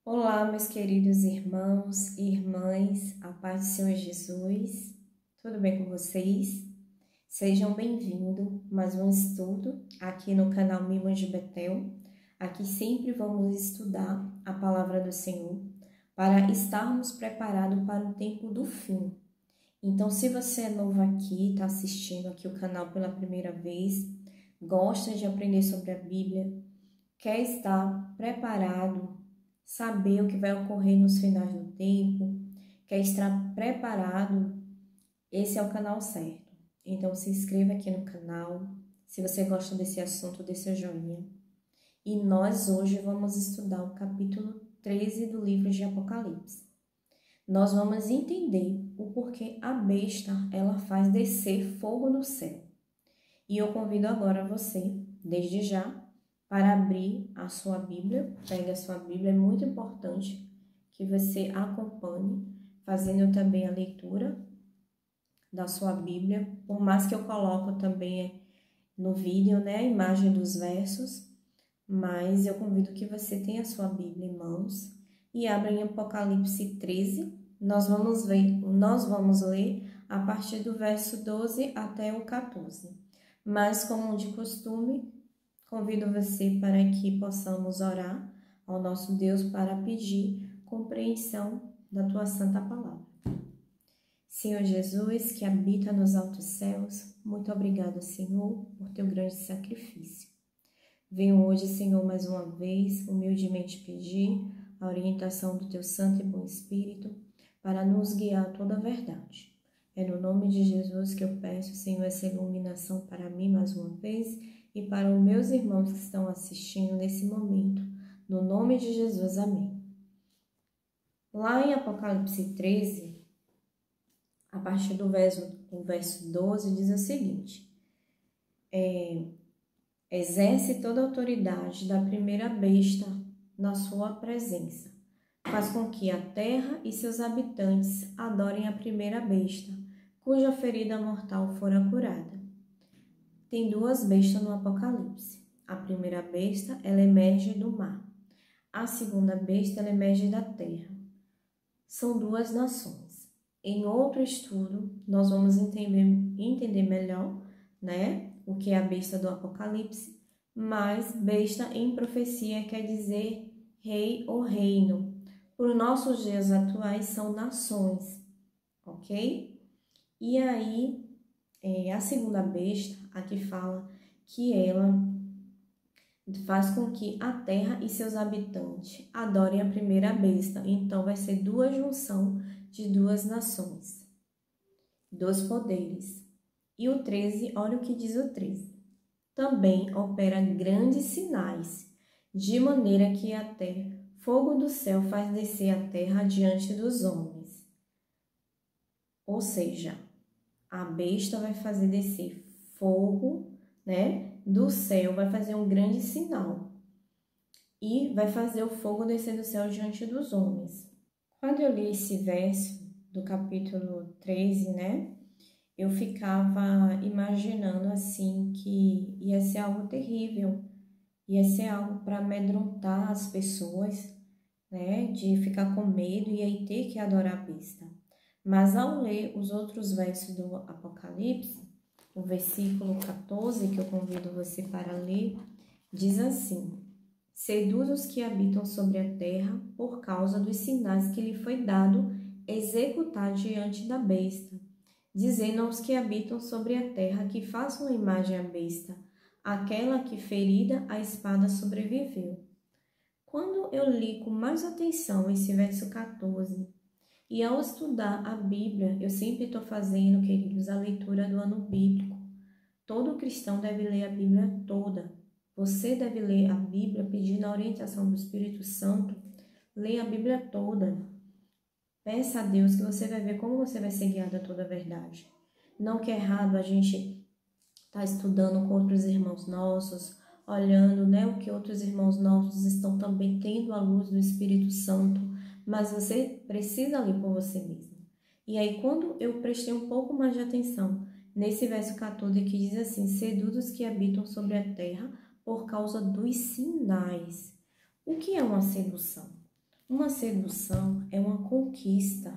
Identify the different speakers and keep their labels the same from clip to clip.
Speaker 1: Olá, meus queridos irmãos e irmãs, a paz do Senhor Jesus, tudo bem com vocês? Sejam bem-vindos a mais um estudo aqui no canal Mimos de Betel. Aqui sempre vamos estudar a palavra do Senhor para estarmos preparados para o tempo do fim. Então, se você é novo aqui, está assistindo aqui o canal pela primeira vez, gosta de aprender sobre a Bíblia, quer estar preparado, saber o que vai ocorrer nos finais do tempo, quer estar preparado, esse é o canal certo. Então se inscreva aqui no canal, se você gosta desse assunto, dê seu joinha. E nós hoje vamos estudar o capítulo 13 do livro de Apocalipse. Nós vamos entender o porquê a besta ela faz descer fogo do céu. E eu convido agora você, desde já, para abrir a sua Bíblia. Pegue a sua Bíblia, é muito importante que você acompanhe, fazendo também a leitura da sua Bíblia. Por mais que eu coloco também no vídeo, né, a imagem dos versos, mas eu convido que você tenha a sua Bíblia em mãos e abra em Apocalipse 13. Nós vamos ler a partir do verso 12 até o 14. Mas, como de costume, convido você para que possamos orar ao nosso Deus para pedir compreensão da tua santa palavra. Senhor Jesus, que habita nos altos céus, muito obrigado, Senhor, por teu grande sacrifício. Venho hoje, Senhor, mais uma vez, humildemente pedir a orientação do teu santo e bom Espírito para nos guiar a toda a verdade. É no nome de Jesus que eu peço, Senhor, essa iluminação para mim mais uma vez e para os meus irmãos que estão assistindo nesse momento. No nome de Jesus, amém. Lá em Apocalipse 13, a partir do verso 12, diz o seguinte: exerce toda a autoridade da primeira besta na sua presença. Faz com que a terra e seus habitantes adorem a primeira besta, cuja ferida mortal fora curada. Tem duas bestas no Apocalipse. A primeira besta, ela emerge do mar. A segunda besta, ela emerge da terra. São duas nações. Em outro estudo, nós vamos entender melhor, né, o que é a besta do Apocalipse, mas besta em profecia quer dizer rei ou reino. Por nossos dias atuais, são nações, ok? E aí, a segunda besta, aqui fala que ela faz com que a terra e seus habitantes adorem a primeira besta. Então, vai ser duas junção de duas nações, dois poderes. E o 13, olha o que diz o 13. Também opera grandes sinais, de maneira que até fogo do céu faz descer a terra diante dos homens. Ou seja, a besta vai fazer descer fogo, né, do céu, vai fazer um grande sinal. E vai fazer o fogo descer do céu diante dos homens. Quando eu li esse verso do capítulo 13, né, eu ficava imaginando assim que ia ser algo terrível, ia ser algo para amedrontar as pessoas, né, de ficar com medo e aí ter que adorar a besta. Mas ao ler os outros versos do Apocalipse, o versículo 14, que eu convido você para ler, diz assim: seduz os que habitam sobre a terra por causa dos sinais que lhe foi dado executar diante da besta, dizendo aos que habitam sobre a terra que façam a imagem à besta, aquela que ferida a espada sobreviveu. Quando eu li com mais atenção esse verso 14, e ao estudar a Bíblia, eu sempre estou fazendo, queridos, a leitura do ano bíblico. Todo cristão deve ler a Bíblia toda. Você deve ler a Bíblia pedindo a orientação do Espírito Santo. Leia a Bíblia toda. Peça a Deus que você vai ver como você vai ser guiado a toda a verdade. Não que é errado a gente estar estudando com outros irmãos nossos, olhando, né, o que outros irmãos nossos estão também tendo a luz do Espírito Santo, mas você precisa ler por você mesmo. E aí, quando eu prestei um pouco mais de atenção nesse verso 14 que diz assim: seduz os que habitam sobre a terra por causa dos sinais. O que é uma sedução? Uma sedução é uma conquista.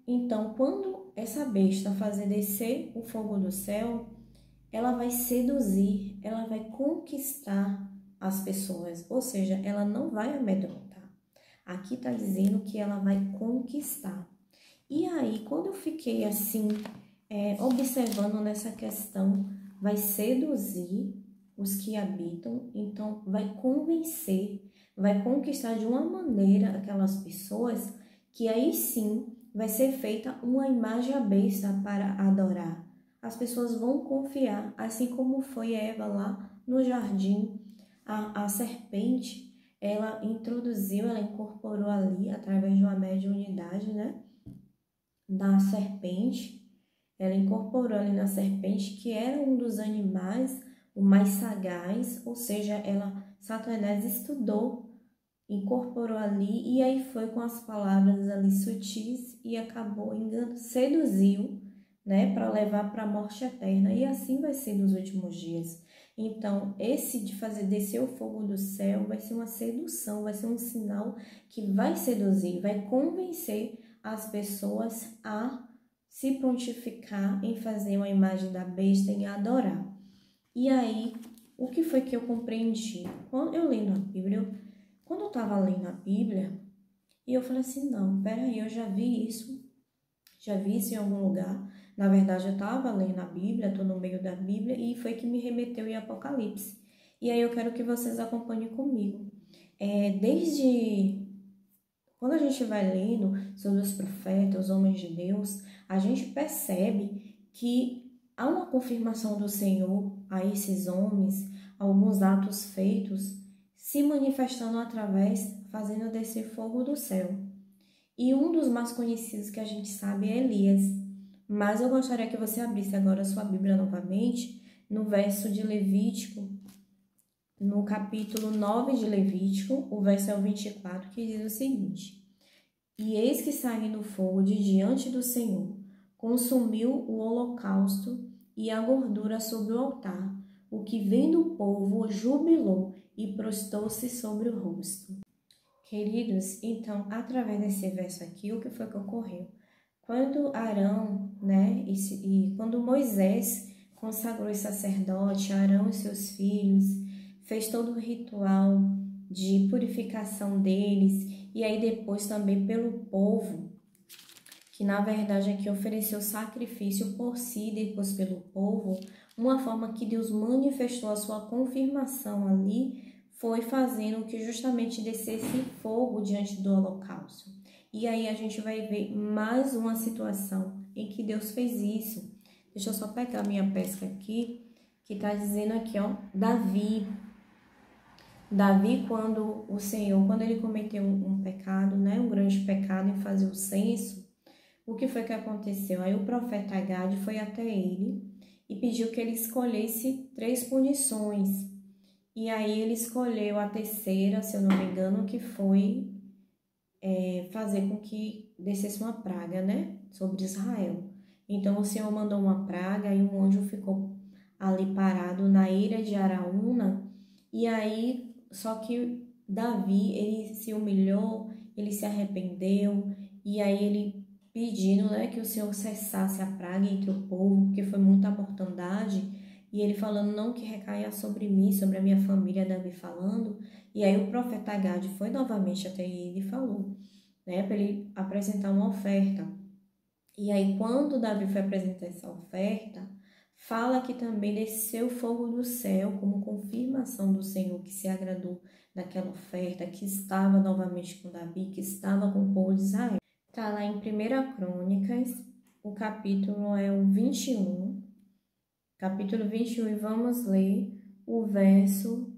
Speaker 1: Então, quando essa besta fazer descer o fogo do céu, ela vai seduzir, ela vai conquistar as pessoas, ou seja, ela não vai amedrontar. Aqui está dizendo que ela vai conquistar. E aí, quando eu fiquei assim, observando nessa questão, vai seduzir os que habitam, então vai convencer, vai conquistar de uma maneira aquelas pessoas que aí sim vai ser feita uma imagem à besta para adorar. As pessoas vão confiar, assim como foi Eva lá no jardim. A serpente, ela introduziu, ela incorporou ali, através de uma mediunidade, né, da serpente. Ela incorporou ali na serpente, que era um dos animais, o mais sagaz, ou seja, Satanás estudou, incorporou ali, e aí foi com as palavras ali sutis e acabou seduziu, né, para levar para a morte eterna, e assim vai ser nos últimos dias. Então, esse de fazer descer o fogo do céu vai ser uma sedução, vai ser um sinal que vai seduzir, vai convencer as pessoas a se prontificar em fazer uma imagem da besta e adorar. E aí, o que foi que eu compreendi? Quando eu lendo a Bíblia, quando eu estava lendo a Bíblia, e eu falei assim, não, peraí, eu já vi isso em algum lugar. Na verdade, eu estava lendo a Bíblia, estou no meio da Bíblia, e foi que me remeteu em Apocalipse. E aí eu quero que vocês acompanhem comigo. Desde quando a gente vai lendo sobre os profetas, os homens de Deus, a gente percebe que há uma confirmação do Senhor a esses homens, alguns atos feitos, se manifestando através, fazendo descer fogo do céu. E um dos mais conhecidos que a gente sabe é Elias. Mas eu gostaria que você abrisse agora a sua Bíblia novamente, no verso de Levítico, no capítulo 9 de Levítico, o verso é o 24, que diz o seguinte: E eis que saindo fogo de diante do Senhor, consumiu o holocausto e a gordura sobre o altar, o que vendo o povo jubilou e prostrou-se sobre o rosto. Queridos, então, através desse verso aqui, o que foi que ocorreu? Quando Arão, né, e quando Moisés consagrou os sacerdotes, Arão e seus filhos, fez todo o ritual de purificação deles, e aí depois também pelo povo, que na verdade aqui ofereceu sacrifício por si e depois pelo povo, uma forma que Deus manifestou a sua confirmação ali, foi fazendo que justamente descesse fogo diante do holocausto. E aí a gente vai ver mais uma situação em que Deus fez isso. Deixa eu só pegar minha pesca aqui, que está dizendo aqui, ó, Davi, quando ele cometeu um pecado, né, um grande pecado em fazer o censo, o que foi que aconteceu? Aí o profeta Gade foi até ele e pediu que ele escolhesse 3 punições. E aí ele escolheu a terceira, se eu não me engano, que foi fazer com que descesse uma praga, né, sobre Israel. Então o Senhor mandou uma praga e um anjo ficou ali parado na ilha de Araúna. E aí, só que Davi, ele se humilhou, ele se arrependeu, e aí ele pedindo, né, que o Senhor cessasse a praga entre o povo, porque foi muita mortandade. E ele falando, não que recaia sobre mim, sobre a minha família, Davi falando. E aí o profeta Gade foi novamente até ele e falou, né, para ele apresentar uma oferta. E aí quando Davi foi apresentar essa oferta, fala que também desceu fogo do céu como confirmação do Senhor que se agradou daquela oferta, que estava novamente com Davi, que estava com o povo de Israel. Está lá em 1 Crônicas, o capítulo é o 21, capítulo 21, e vamos ler o verso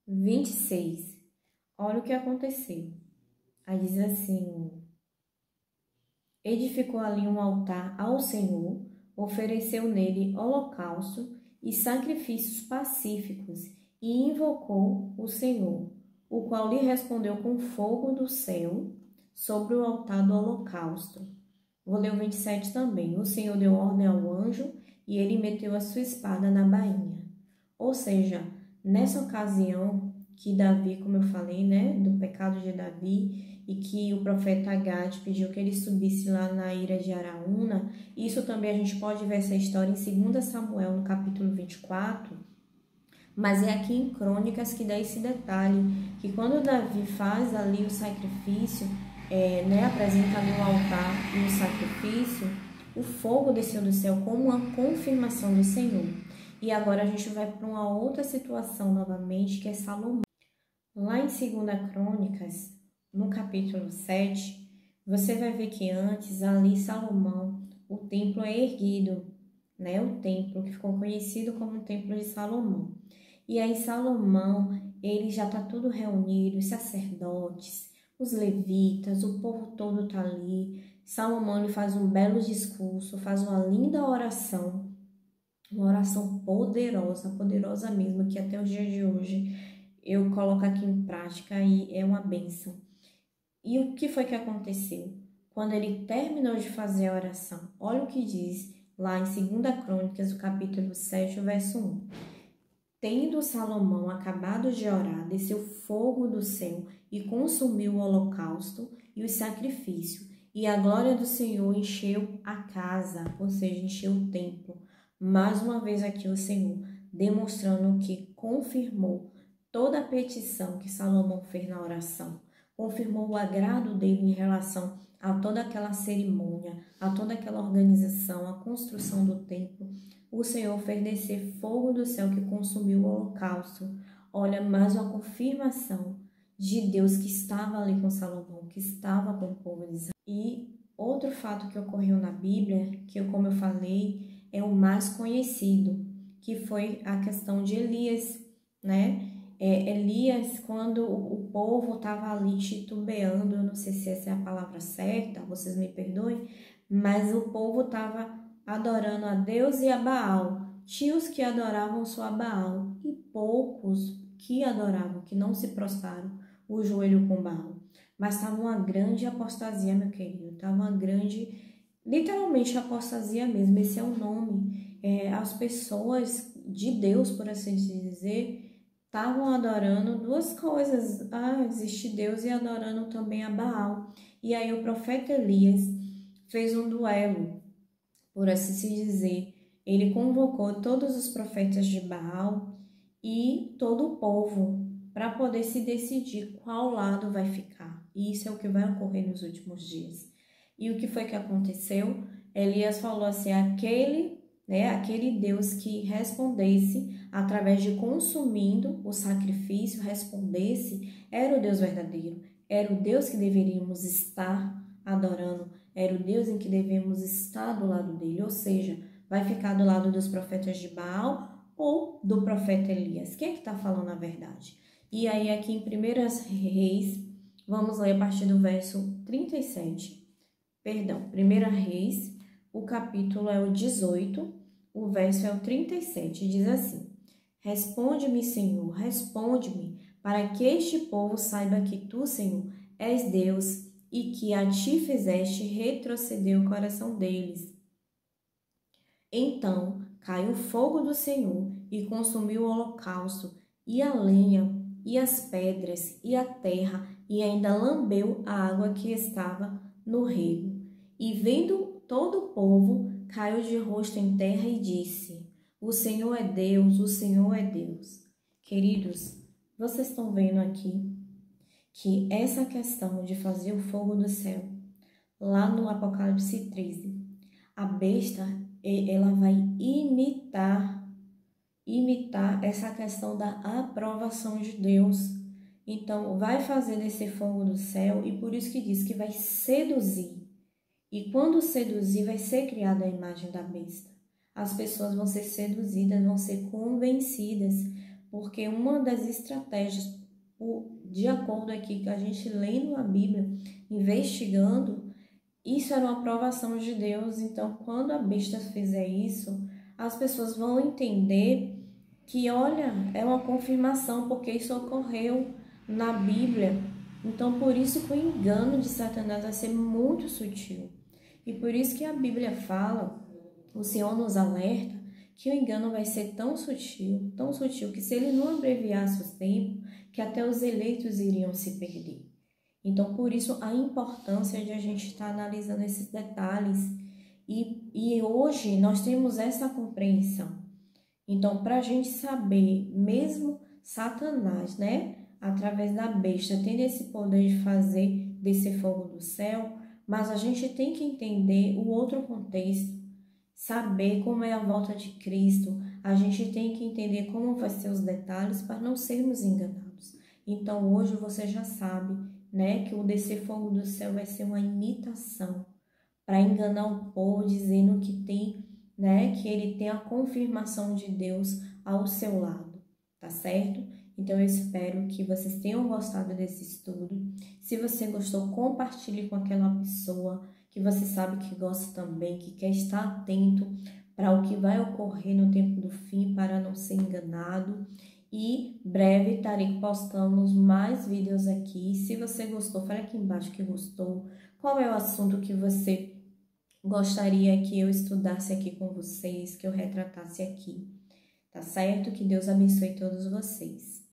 Speaker 1: 26. Olha o que aconteceu. Aí diz assim: edificou ali um altar ao Senhor, ofereceu nele holocausto e sacrifícios pacíficos, e invocou o Senhor, o qual lhe respondeu com fogo do céu sobre o altar do holocausto. Vou ler o 27 também. O Senhor deu ordem ao anjo e ele meteu a sua espada na bainha. Ou seja, nessa ocasião, que Davi, como eu falei, né, do pecado de Davi, e que o profeta Gade pediu que ele subisse lá na ira de Araúna. Isso também a gente pode ver essa história em 2 Samuel, no capítulo 24, mas é aqui em Crônicas que dá esse detalhe, que quando Davi faz ali o sacrifício, né, apresenta no altar o sacrifício, o fogo desceu do céu como uma confirmação do Senhor. E agora a gente vai para uma outra situação novamente, que é Salomão. Lá em 2 Crônicas, no capítulo 7, você vai ver que antes, ali Salomão, o templo é erguido, né? O templo que ficou conhecido como o Templo de Salomão. E aí Salomão, ele já está tudo reunido, os sacerdotes, os levitas, o povo todo está ali. Salomão ele faz um belo discurso, faz uma linda oração, uma oração poderosa, poderosa mesmo, que até os dias de hoje eu coloco aqui em prática e é uma bênção. E o que foi que aconteceu? Quando ele terminou de fazer a oração, olha o que diz lá em 2 Crônicas, o capítulo 7, o verso 1. Tendo Salomão acabado de orar, desceu fogo do céu e consumiu o holocausto e o sacrifício, e a glória do Senhor encheu a casa, ou seja, encheu o templo. Mais uma vez aqui o Senhor, demonstrando que confirmou toda a petição que Salomão fez na oração, confirmou o agrado dele em relação a toda aquela cerimônia, a toda aquela organização, a construção do templo. O Senhor fez descer fogo do céu que consumiu o holocausto. Olha, mais uma confirmação de Deus que estava ali com Salomão, que estava com o povo de Israel. E outro fato que ocorreu na Bíblia, que como eu falei, é o mais conhecido, que foi a questão de Elias, né? Elias, quando o povo estava ali titubeando, eu não sei se essa é a palavra certa, vocês me perdoem, mas o povo estava adorando a Deus e a Baal. Tinha os que adoravam só a Baal e poucos que adoravam, que não se prostraram o joelho com Baal. Mas estava uma grande apostasia, meu querido, estava uma grande, literalmente apostasia mesmo, esse é o nome. As pessoas de Deus, por assim dizer, estavam adorando duas coisas. Existe Deus e adorando também a Baal. E aí o profeta Elias fez um duelo, por assim se dizer. Ele convocou todos os profetas de Baal e todo o povo para poder se decidir qual lado vai ficar. E isso é o que vai ocorrer nos últimos dias. E o que foi que aconteceu? Elias falou assim, aquele Deus que respondesse através de consumindo o sacrifício, respondesse, era o Deus verdadeiro, era o Deus que deveríamos estar adorando, era o Deus em que devemos estar do lado dele, ou seja, vai ficar do lado dos profetas de Baal ou do profeta Elias. Quem é que está falando a verdade? E aí aqui em 1 Reis, vamos ler a partir do verso 37, 1 Reis, o capítulo é o 18, o verso é o 37, diz assim: Responde-me, Senhor, responde-me, para que este povo saiba que tu, Senhor, és Deus e que a ti fizeste retroceder o coração deles. Então caiu o fogo do Senhor e consumiu o holocausto, e a lenha, e as pedras, e a terra, e ainda lambeu a água que estava no rego. E vendo todo o povo, caiu de rosto em terra e disse: O Senhor é Deus, o Senhor é Deus. Queridos, vocês estão vendo aqui que essa questão de fazer o fogo do céu, lá no Apocalipse 13, a besta, ela vai imitar essa questão da aprovação de Deus. Então, vai fazer descer fogo do céu e por isso que diz que vai seduzir. E quando seduzir, vai ser criada a imagem da besta. As pessoas vão ser seduzidas, vão ser convencidas, porque uma das estratégias, de acordo aqui que a gente lendo a Bíblia, investigando, isso era uma aprovação de Deus. Então, quando a besta fizer isso, as pessoas vão entender que, olha, é uma confirmação, porque isso ocorreu na Bíblia. Então, por isso que o engano de Satanás vai ser muito sutil. E por isso que a Bíblia fala, o Senhor nos alerta, que o engano vai ser tão sutil, que se ele não abreviasse o tempo, que até os eleitos iriam se perder. Então, por isso, a importância de a gente estar analisando esses detalhes. E hoje nós temos essa compreensão. Então, para a gente saber, mesmo Satanás, né, através da besta, tendo esse poder de fazer descer fogo do céu, mas a gente tem que entender o outro contexto, saber como é a volta de Cristo, a gente tem que entender como vai ser os detalhes para não sermos enganados. Então, hoje você já sabe, né, que o descer fogo do céu vai ser uma imitação para enganar o povo, dizendo que tem, né, que ele tem a confirmação de Deus ao seu lado, tá certo? Então, eu espero que vocês tenham gostado desse estudo. Se você gostou, compartilhe com aquela pessoa que você sabe que gosta também, que quer estar atento para o que vai ocorrer no tempo do fim, para não ser enganado. E breve estarei postando mais vídeos aqui. Se você gostou, fale aqui embaixo que gostou. Qual é o assunto que você gostaria que eu estudasse aqui com vocês, que eu retratasse aqui, tá certo? Que Deus abençoe todos vocês.